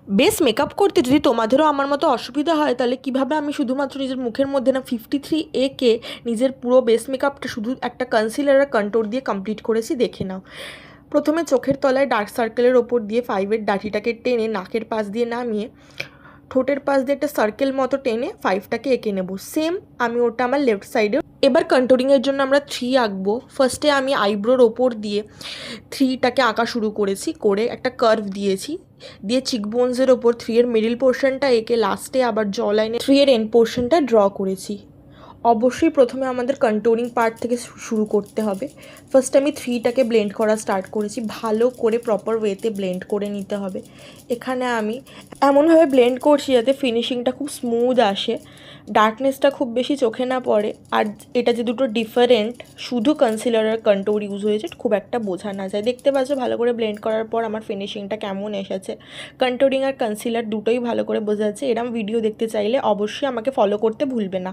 Base makeup করতে যদি তোমাদেরও আমার মতো অসুবিধা হয়, তাহলে কিভাবে আমি শুধুমাত্র নিজের মুখের মধ্যে না 53A কে নিজের পুরো বেস মেকআপটা শুধু একটা কনসিলার আর কন্ট্রোর দিয়ে কমপ্লিট করেছি, দেখে নাও। প্রথমে চোখের তলায় ডার্ক সার্কেলের ওপর দিয়ে 5-এর ডাঁটিটাকে টেনে নাকের পাশ দিয়ে নামিয়ে ঠোঁটের পাশ দিয়ে একটা সার্কেল মতো টেনে 5টাকে এঁকে নেব। সেম আমি ওটা আমার লেফট সাইডে। এবার কন্ট্রোরিংয়ের জন্য আমরা 3 আঁকবো। ফার্স্টে আমি আইব্রোর ওপর দিয়ে 3টাকে আঁকা শুরু করেছি, করে একটা কার্ভ দিয়েছি, দিয়ে চিকবোনসের ওপর 3-এর মিডিল পোর্শনটা এঁকে লাস্টে আবার জ লাইনে 3-এর এন্ড পোর্শনটা ড্র করেছি। অবশ্যই প্রথমে আমাদের কন্ট্রোরিং পার্ট থেকে শুরু করতে হবে। ফার্স্ট আমি 3টাকে ব্লেন্ড করা স্টার্ট করেছি, ভালো করে প্রপার ওয়েতে ব্লেন্ড করে নিতে হবে। এখানে আমি এমনভাবে ব্লেন্ড করছি যাতে ফিনিশিংটা খুব স্মুথ আসে, ডার্কনেসটা খুব বেশি চোখে না পড়ে, আর এটা যে দুটো ডিফারেন্ট শুধু কনসিলার আর কন্ট্রোর ইউজ হয়েছে খুব একটা বোঝা না যায়। দেখতে পাচ্ছ ভালো করে ব্লেন্ড করার পর আমার ফিনিশিংটা কেমন এসেছে। কন্ট্রোরিং আর কনসিলার দুটোই ভালো করে বোঝা যাচ্ছে। এরম ভিডিও দেখতে চাইলে অবশ্যই আমাকে ফলো করতে ভুলবে না।